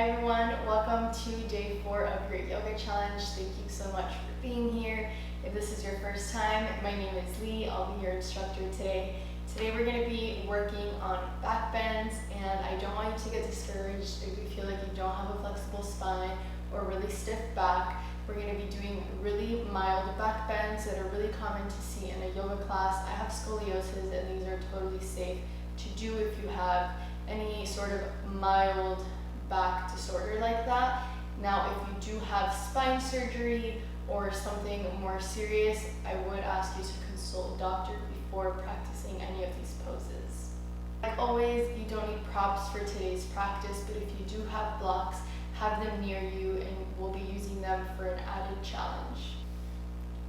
Hi everyone, welcome to day 4 of your yoga challenge. Thank you so much for being here. If this is your first time, my name is Lee. I'll be your instructor today. Today we're going to be working on back bends, and I don't want you to get discouraged if you feel like you don't have a flexible spine or really stiff back. We're going to be doing really mild back bends that are really common to see in a yoga class. I have scoliosis and these are totally safe to do if you have any sort of mild back disorder like that. Now, if you do have spine surgery or something more serious, I would ask you to consult a doctor before practicing any of these poses. Like always, you don't need props for today's practice, but if you do have blocks, have them near you and we'll be using them for an added challenge.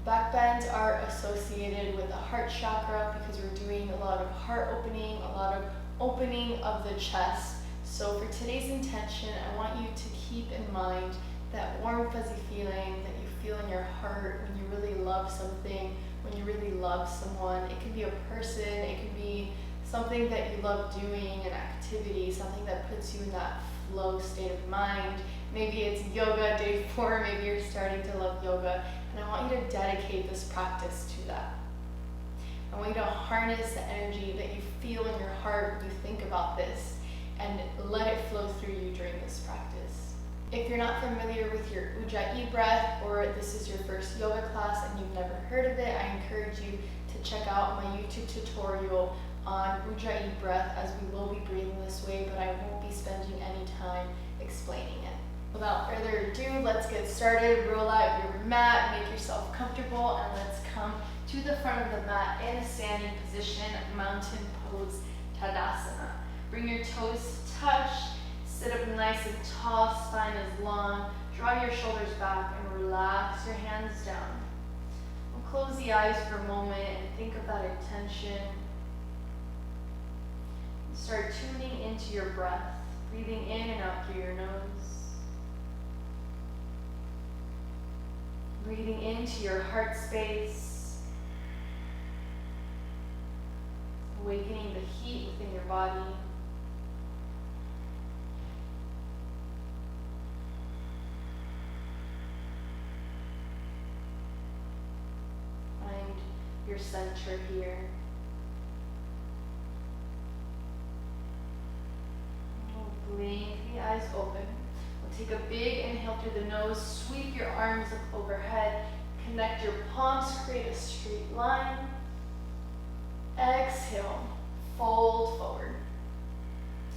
Back bends are associated with the heart chakra because we're doing a lot of heart opening, a lot of opening of the chest. So for today's intention, I want you to keep in mind that warm fuzzy feeling that you feel in your heart when you really love something, when you really love someone. It can be a person, it can be something that you love doing, an activity, something that puts you in that flow state of mind. Maybe it's yoga day 4, maybe you're starting to love yoga, and I want you to dedicate this practice to that. I want you to harness the energy that you feel in your heart when you think about this and let it flow through you during this practice. If you're not familiar with your Ujjayi breath, or this is your first yoga class and you've never heard of it, I encourage you to check out my YouTube tutorial on Ujjayi breath, as we will be breathing this way, but I won't be spending any time explaining it. Without further ado, let's get started. Roll out your mat, make yourself comfortable, and let's come to the front of the mat in a standing position, mountain pose, Tadasana. Bring your toes to touch, sit up nice and tall, spine is long, draw your shoulders back and relax your hands down. We'll close the eyes for a moment and think of that intention. Start tuning into your breath, breathing in and out through your nose. Breathing into your heart space, awakening the heat within your body. Find your center here. Blink the eyes open. We'll take a big inhale through the nose, sweep your arms up overhead, connect your palms, create a straight line. Exhale, fold forward.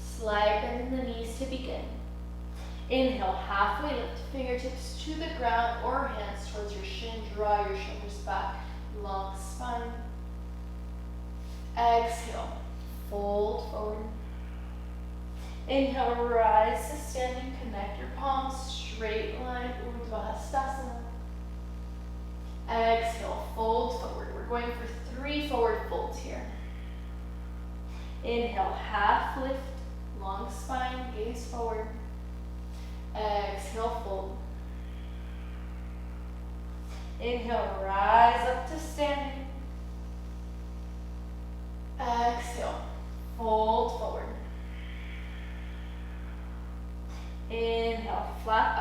Slide bend the knees to begin. Inhale, halfway lift, fingertips to the ground or hands towards your shin, draw your shoulders back, long spine. Exhale, fold forward. Inhale, rise to standing, connect your palms, straight line, Urdhva Hastasana. Exhale, fold forward. We're going for 3 forward folds here. Inhale, half lift, long spine, gaze forward. Exhale, fold. Inhale, rise up to standing. Exhale, fold forward. Inhale, flat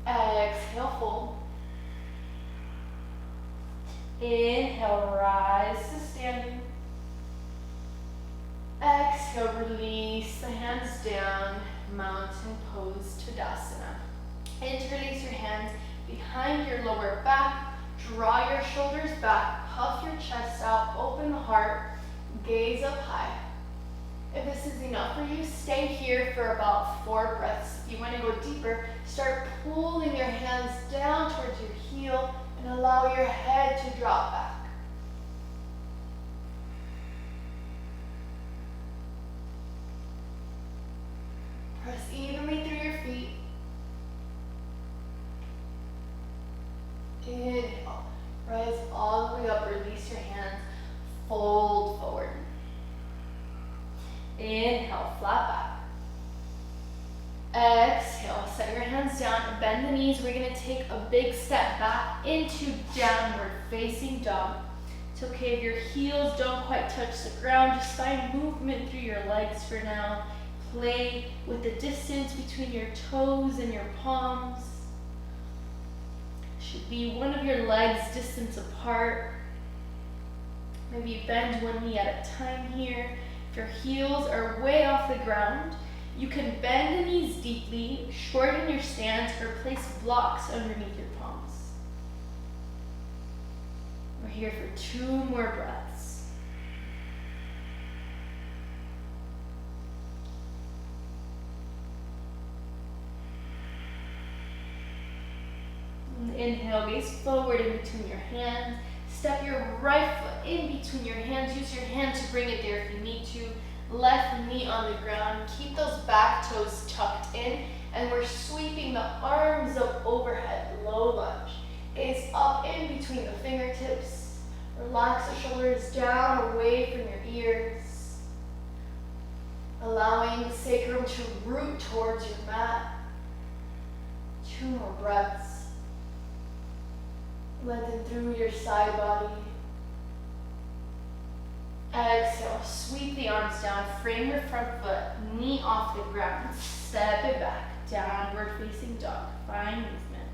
back. Exhale, fold. Inhale, rise to standing. Exhale, release the hands down, mountain pose, Tadasana. Interlace your hands behind your lower back, draw your shoulders back, puff your chest out, open the heart, gaze up high. If this is enough for you, stay here for about 4 breaths. If you want to go deeper, start pulling your hands down towards your heel and allow your head to drop back. Press evenly through your feet. Inhale, rise all the way up, release your hands, fold forward. Inhale, flat back. Exhale, set your hands down, bend the knees. We're going to take a big step back into downward facing dog. It's okay if your heels don't quite touch the ground. Just find movement through your legs for now. play with the distance between your toes and your palms. Should be one of your legs distance apart. Maybe bend one knee at a time here. If your heels are way off the ground, you can bend the knees deeply, shorten your stance, or place blocks underneath your palms. We're here for 2 more breaths. Inhale, gaze forward in between your hands. Step your right foot in between your hands. Use your hand to bring it there if you need to. Left knee on the ground. Keep those back toes tucked in. And we're sweeping the arms up overhead, low lunge. Gaze up in between the fingertips. Relax the shoulders down, away from your ears. Allowing the sacrum to root towards your mat. 2 more breaths. Lengthen through your side body. Exhale, sweep the arms down, frame your front foot, knee off the ground, step it back, downward facing dog, find movement.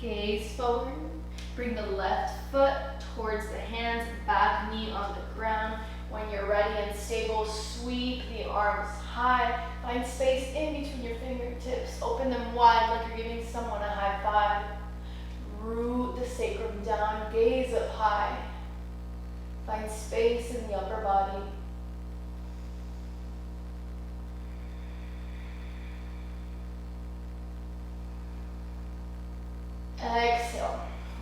Gaze forward. Bring the left foot towards the hands, back knee on the ground. When you're ready and stable, sweep the arms high. Find space in between your fingertips. Open them wide like you're giving someone a high five. Root the sacrum down, gaze up high. Find space in the upper body. Exhale.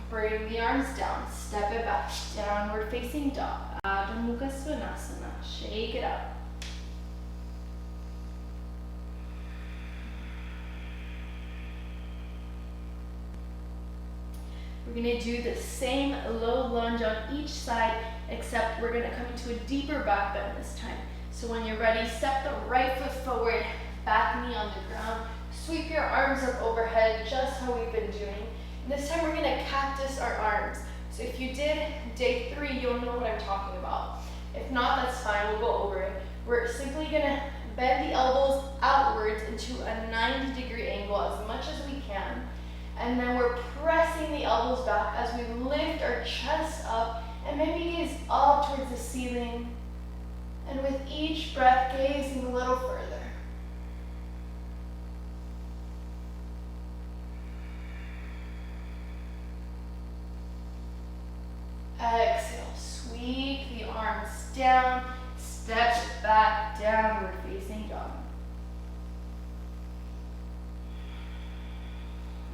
Bring the arms down, step it back, downward facing dog, Adho Mukha Svanasana, shake it out. We're gonna do the same low lunge on each side, except we're gonna come into a deeper back bend this time. So when you're ready, step the right foot forward, back knee on the ground, sweep your arms up overhead, just how we've been doing. This time we're gonna cactus our arms. So if you did day 3, you'll know what I'm talking about. If not, that's fine, we'll go over it. We're simply gonna bend the elbows outwards into a 90-degree angle as much as we can. And then we're pressing the elbows back as we lift our chest up and maybe gaze up towards the ceiling. And with each breath, gazing a little further. Exhale, sweep the arms down, step it back, downward facing dog.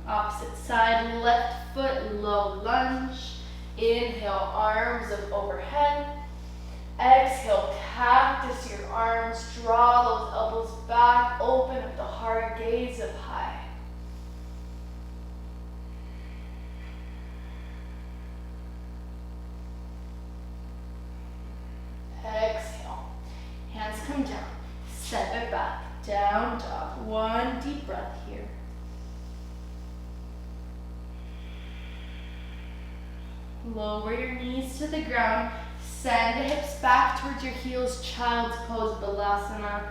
Opposite side, left foot, low lunge. Inhale, arms up overhead. Exhale, cactus your arms, draw those elbows back, open up the heart, gaze up high. Exhale, hands come down, step it back, down dog. 1 deep breath here. Lower your knees to the ground, send the hips back towards your heels, child's pose, balasana,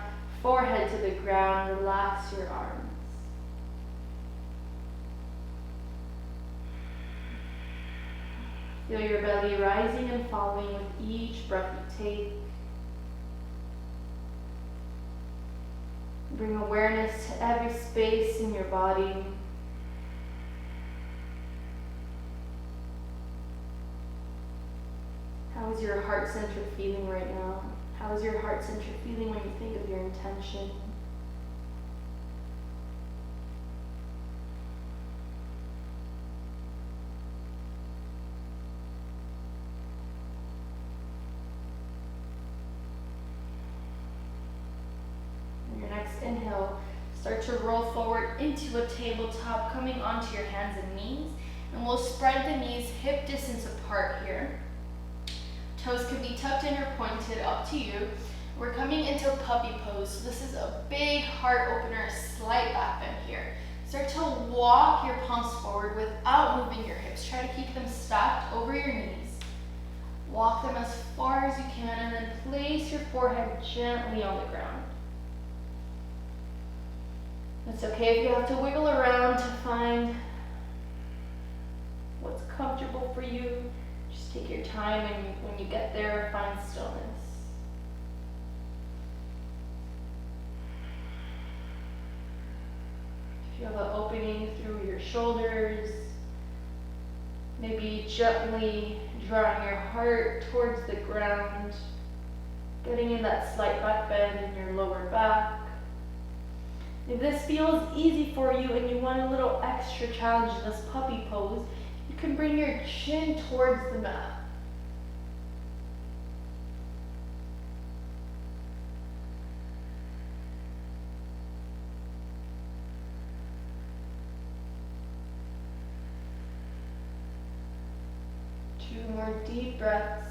forehead to the ground, relax your arms. Feel your belly rising and falling with each breath you take. Bring awareness to every space in your body. How is your heart center feeling right now? How is your heart center feeling when you think of your intention? On your next inhale, start to roll forward into a tabletop, coming onto your hands and knees. And we'll spread the knees hip distance apart here. Toes can be tucked in or pointed, up to you. We're coming into puppy pose. So this is a big heart opener, slight back bend here. Start to walk your palms forward without moving your hips. Try to keep them stacked over your knees. Walk them as far as you can, and then place your forehead gently on the ground. It's okay if you have to wiggle around to find what's comfortable for you. Just take your time, and when you get there, find stillness. If you have an opening through your shoulders, maybe gently drawing your heart towards the ground, getting in that slight back bend in your lower back. If this feels easy for you and you want a little extra challenge in this puppy pose, you can bring your chin towards the mat. Two more deep breaths.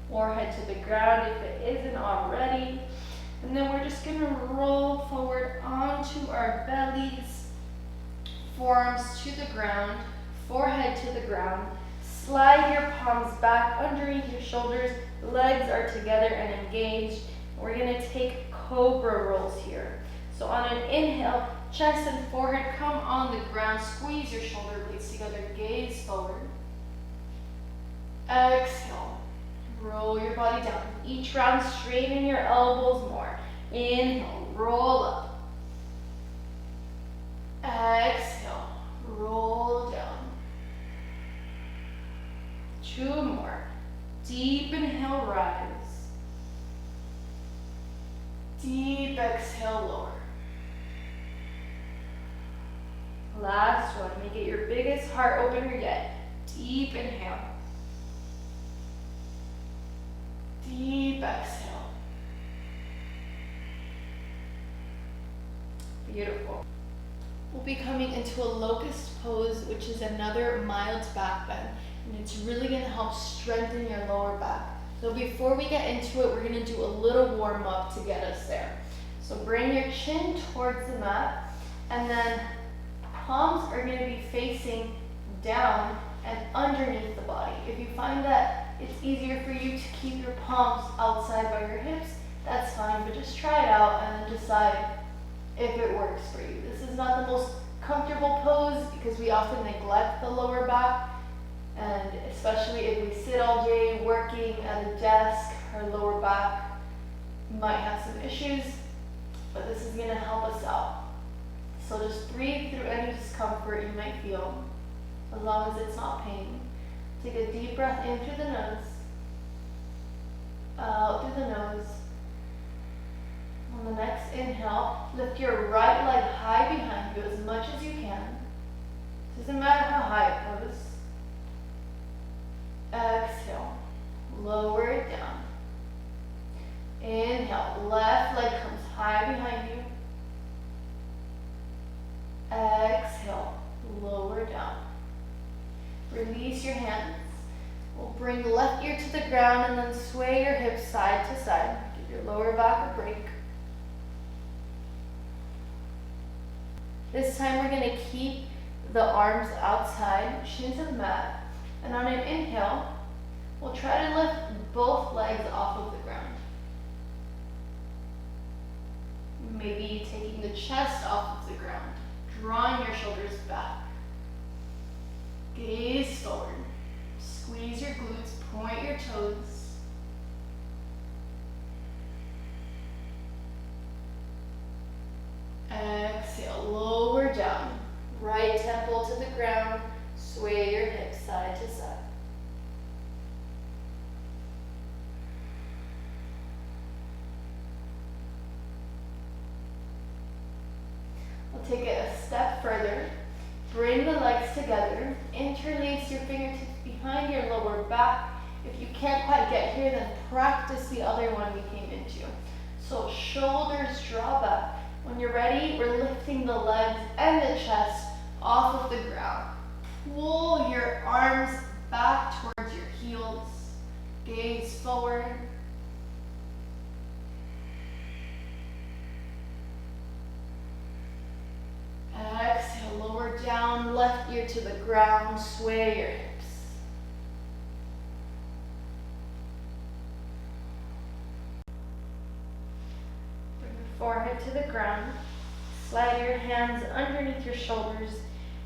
Forehead to the ground if it isn't already. And then we're just going to roll forward onto our bellies, forearms to the ground, forehead to the ground. Slide your palms back underneath your shoulders. Legs are together and engaged. We're going to take cobra rolls here. So on an inhale, chest and forehead come on the ground. Squeeze your shoulder blades together. Gaze forward. Exhale. Roll your body down. Each round, straighten your elbows more. Inhale, roll up. Exhale, roll down. Two more. Deep inhale, rise. Deep exhale, lower. Last one. Make it your biggest heart opener yet. Deep inhale. Deep exhale. Beautiful. We'll be coming into a locust pose, which is another mild back bend, and it's really going to help strengthen your lower back. So before we get into it, we're going to do a little warm up to get us there. So bring your chin towards the mat, and then palms are going to be facing down and underneath the body. If you find that it's easier for you to keep your palms outside by your hips, that's fine, but just try it out and then decide if it works for you. This is not the most comfortable pose because we often neglect the lower back, and especially if we sit all day working at a desk, our lower back might have some issues, but this is going to help us out. So just breathe through any discomfort you might feel, as long as it's not pain. Take a deep breath in through the nose, out through the nose. On the next inhale, lift your right leg high behind you as much as you can. Doesn't matter how high it goes. Exhale, lower it down. Inhale, left leg comes high behind you. Exhale, lower down. Release your hands. We'll bring left ear to the ground and then sway your hips side to side. Give your lower back a break. This time we're going to keep the arms outside, chin to the mat. And on an inhale, we'll try to lift both legs off of the ground. Maybe taking the chest off of the ground, drawing your shoulders back. Gaze forward. Squeeze your glutes, point your toes. Exhale, lower down. Right temple to the ground. Sway your hips side to side. We'll take it a step further. Bring the legs together. Interlace your fingertips behind your lower back. If you can't quite get here, then practice the other one we came into. So shoulders draw back. When you're ready, we're lifting the legs and the chest off of the ground. pull your arms back towards your heels. Gaze forward. Exhale, lower down, left ear to the ground, sway your hips. Bring your forehead to the ground. Slide your hands underneath your shoulders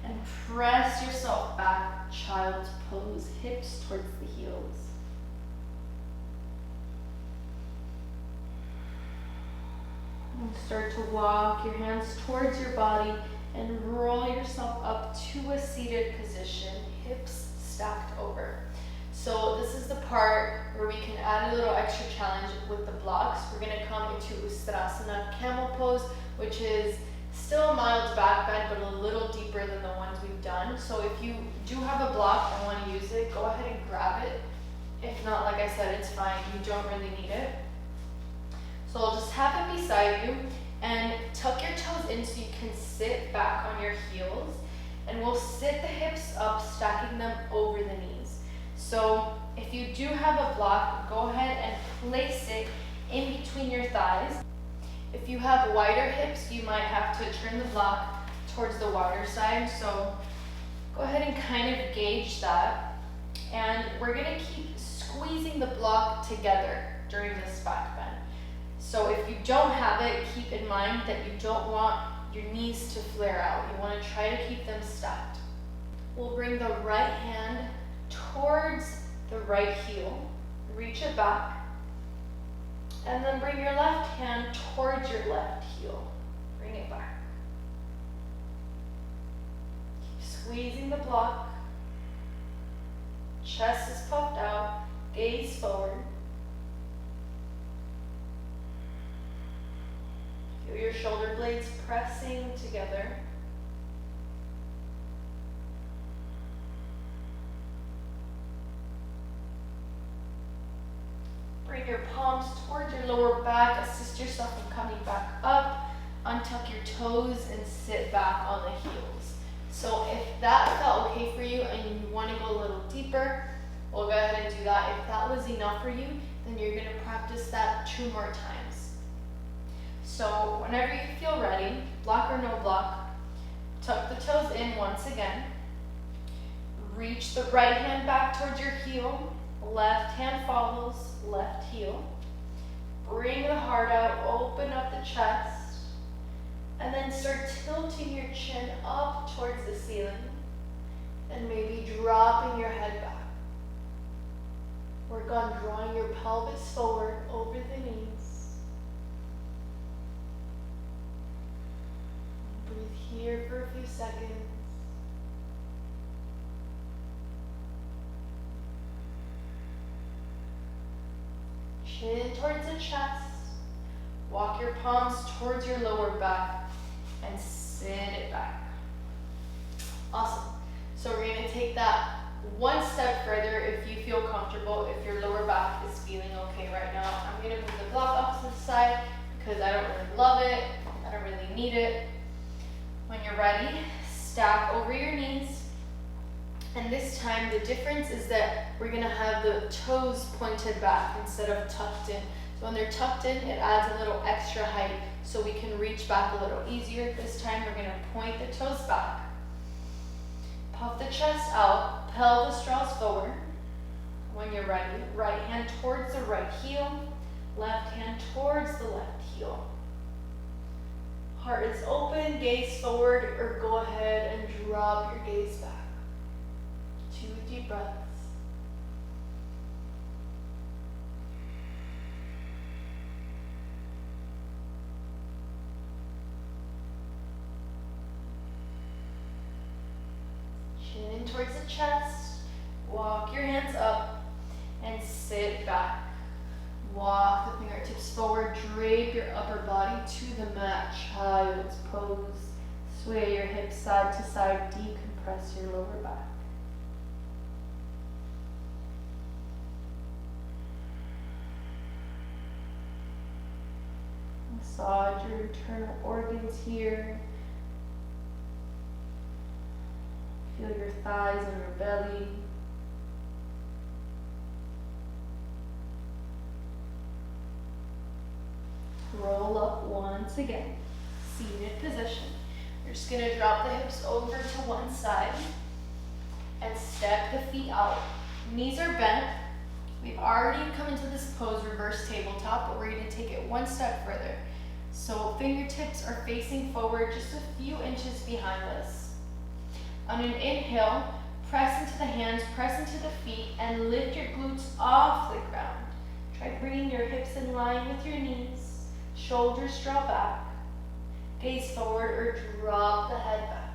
and press yourself back, child's pose, hips towards the heels. And start to walk your hands towards your body and roll yourself up to a seated position, hips stacked over. So this is the part where we can add a little extra challenge with the blocks. We're going to come into Ustrasana, camel pose, which is still a mild back bend, but a little deeper than the ones we've done. So if you do have a block and want to use it, go ahead and grab it. If not, like I said, it's fine. You don't really need it. So I'll just have it beside you and tuck your toes in so you can sit back on your heels. And we'll sit the hips up, stacking them over the knees. So if you do have a block, go ahead and place it in between your thighs. If you have wider hips, you might have to turn the block towards the wider side. So go ahead and kind of gauge that. And we're going to keep squeezing the block together during this back bend. So if you don't have it, keep in mind that you don't want your knees to flare out. You want to try to keep them stacked. We'll bring the right hand towards the right heel. Reach it back. And then bring your left hand towards your left heel. Bring it back. Keep squeezing the block. Chest is puffed out. Gaze forward. Feel your shoulder blades pressing together. Bring your palms towards your lower back. Assist yourself in coming back up. Untuck your toes and sit back on the heels. So if that felt okay for you and you want to go a little deeper, we'll go ahead and do that. If that was enough for you, then you're going to practice that 2 more times. So whenever you feel ready, block or no block, tuck the toes in once again. Reach the right hand back towards your heel. Left hand follows left heel. Bring the heart out, open up the chest, and then start tilting your chin up towards the ceiling, and maybe dropping your head back. Work on drawing your pelvis forward over the knees. Breathe here for a few seconds. Chin towards the chest. Walk your palms towards your lower back and sit it back. Awesome. So we're going to take that one step further if you feel comfortable, if your lower back is feeling okay right now. I'm going to move the block off to the side because I don't really love it. I don't really need it. When you're ready, stack over your knees. And this time, the difference is that we're going to have the toes pointed back instead of tucked in. So when they're tucked in, it adds a little extra height so we can reach back a little easier. This time, we're going to point the toes back. Puff the chest out, pelvis draws forward. When you're ready, right hand towards the right heel, left hand towards the left heel. Heart is open, gaze forward, or go ahead and drop your gaze back. 2 deep breaths. Chin towards the chest. Walk your hands up and sit back. Walk the fingertips forward. Drape your upper body to the mat. Child's pose. Sway your hips side to side. Decompress your lower back. Massage your internal organs here. Feel your thighs on your belly. Roll up once again. Seated position. You're just going to drop the hips over to one side and step the feet out. Knees are bent. We've already come into this pose, reverse tabletop, but we're going to take it one step further. So fingertips are facing forward just a few inches behind us. On an inhale, press into the hands, press into the feet, and lift your glutes off the ground. Try bringing your hips in line with your knees. Shoulders draw back. Gaze forward or drop the head back.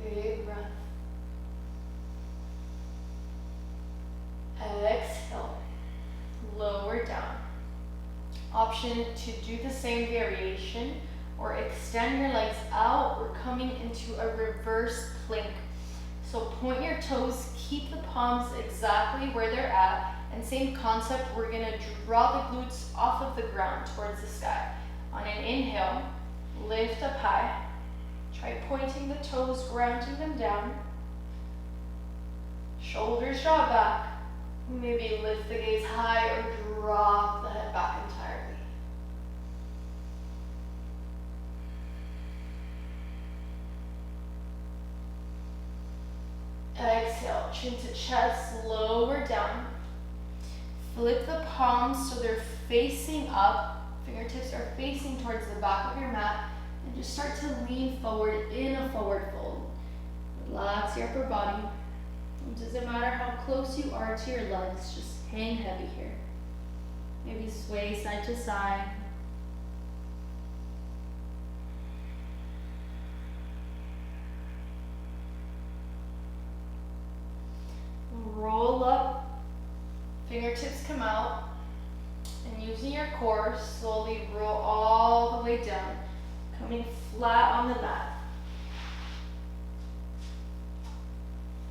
Big breath. Exhale. Lower down. Option to do the same variation or extend your legs out. We're coming into a reverse plank. So point your toes, keep the palms exactly where they're at, and same concept, we're gonna draw the glutes off of the ground towards the sky. On an inhale, lift up high. Try pointing the toes, grounding them down. Shoulders draw back. Maybe lift the gaze high or drop the head back entirely. Exhale, chin to chest, lower down. Flip the palms so they're facing up. Fingertips are facing towards the back of your mat. And just start to lean forward in a forward fold. Relax your upper body. It doesn't matter how close you are to your legs, just hang heavy here. Maybe sway side to side. Roll up, fingertips come out, and using your core, slowly roll all the way down, coming flat on the mat.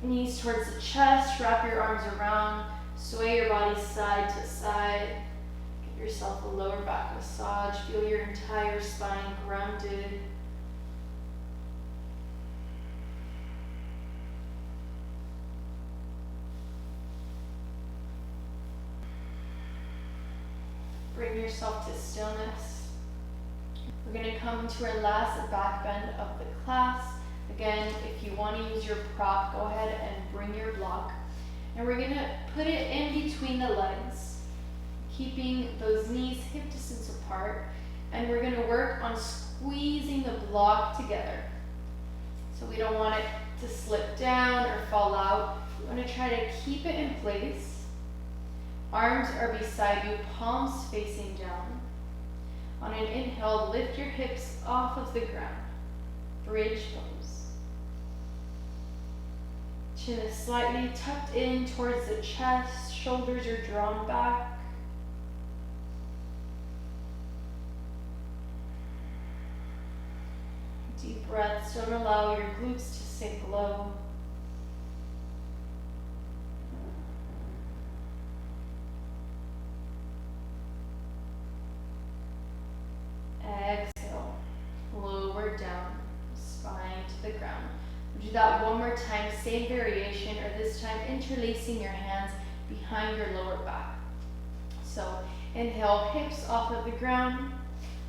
Knees towards the chest, wrap your arms around, sway your body side to side. Give yourself a lower back massage, feel your entire spine grounded. Bring yourself to stillness. We're going to come to our last back bend of the class. Again, if you want to use your prop, go ahead and bring your block. And we're going to put it in between the legs, keeping those knees hip distance apart. And we're going to work on squeezing the block together. So we don't want it to slip down or fall out. We want to try to keep it in place. Arms are beside you, palms facing down. On an inhale, lift your hips off of the ground. Bridge pose. Chin is slightly tucked in towards the chest, shoulders are drawn back. Deep breaths, don't allow your glutes to sink low. Exhale, lower down, spine to the ground. We'll do that one more time, same variation, or this time interlacing your hands behind your lower back. So inhale, hips off of the ground,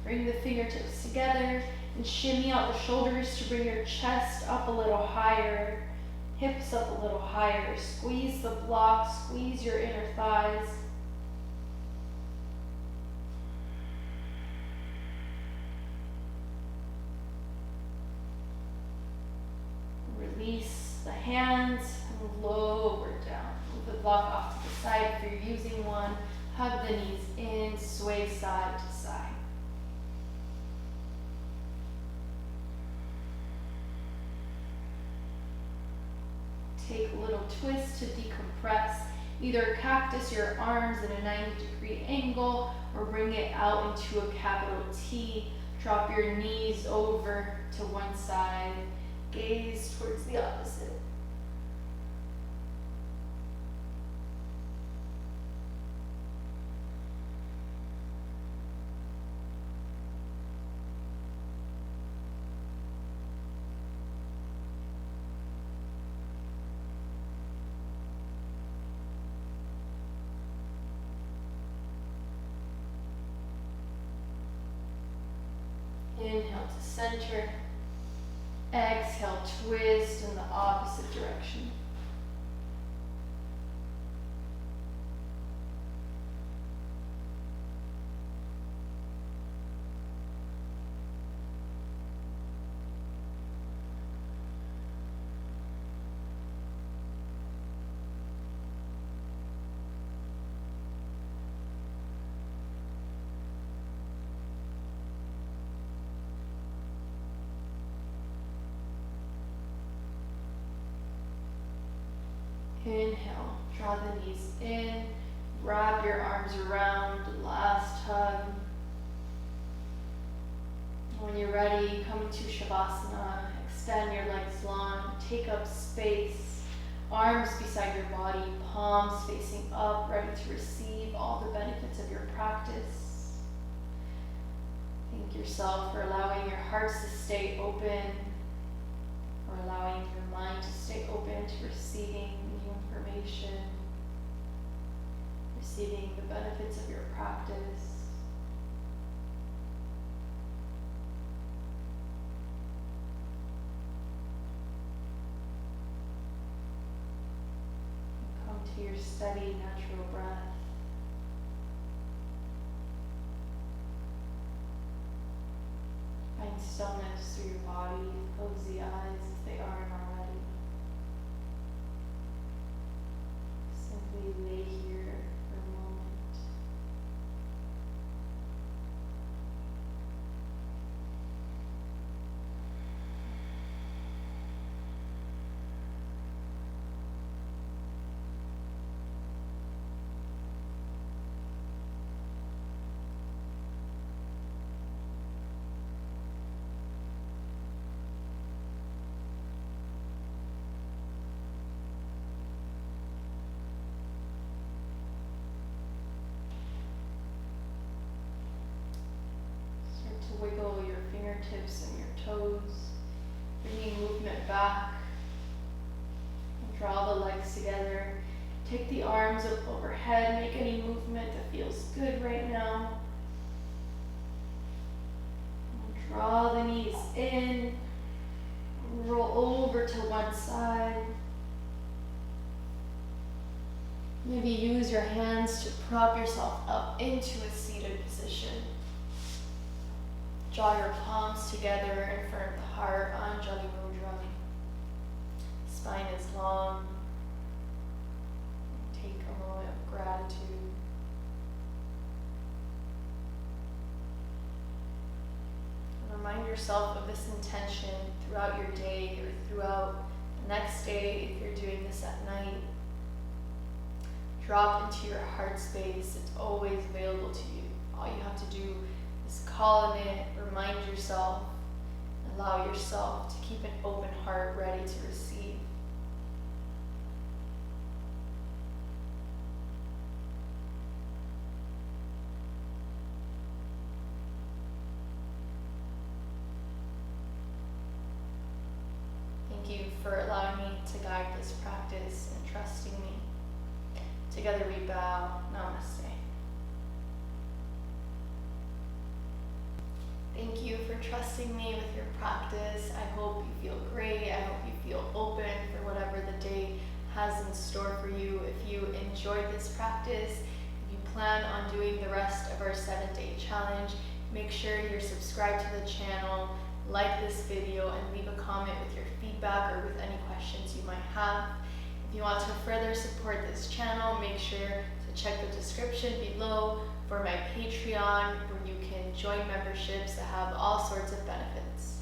bring the fingertips together, and shimmy out the shoulders to bring your chest up a little higher, hips up a little higher. Squeeze the block, squeeze your inner thighs. Release the hands and lower down. Move the block off to the side if you're using one. Hug the knees in, sway side to side. Take a little twist to decompress. Either cactus your arms in a 90-degree angle or bring it out into a capital T. Drop your knees over to one side. Gaze towards the opposite. Inhale to center. Exhale, twist in the opposite direction. Inhale, draw the knees in, wrap your arms around, last hug. When you're ready, come to Shavasana, extend your legs long, take up space, arms beside your body, palms facing up, ready to receive all the benefits of your practice. Thank yourself for allowing your hearts to stay open, or allowing your mind to stay open to receiving new information, receiving the benefits of your practice. Come to your steady, natural breath. Find stillness through your body. Close the eyes if they aren't already. Simply lay here for a moment. To wiggle your fingertips and your toes, bringing movement back. And draw the legs together. Take the arms up overhead. Make any movement that feels good right now. And draw the knees in. Roll over to one side. Maybe use your hands to prop yourself up into a seated position. Draw your palms together in front of the heart, Anjali Mudra. Spine is long. Take a moment of gratitude. And remind yourself of this intention throughout your day or throughout the next day if you're doing this at night. Drop into your heart space. It's always available to you. All you have to do is call on it, remind yourself, allow yourself to keep an open heart ready to receive. Thank you for allowing me to guide this practice and trusting me. Together we bow. Namaste. Thank you for trusting me with your practice. I hope you feel great. I hope you feel open for whatever the day has in store for you. If you enjoyed this practice, if you plan on doing the rest of our 7-day challenge, make sure you're subscribed to the channel, like this video, and leave a comment with your feedback or with any questions you might have. If you want to further support this channel, make sure to check the description below for my Patreon, where you can join memberships that have all sorts of benefits.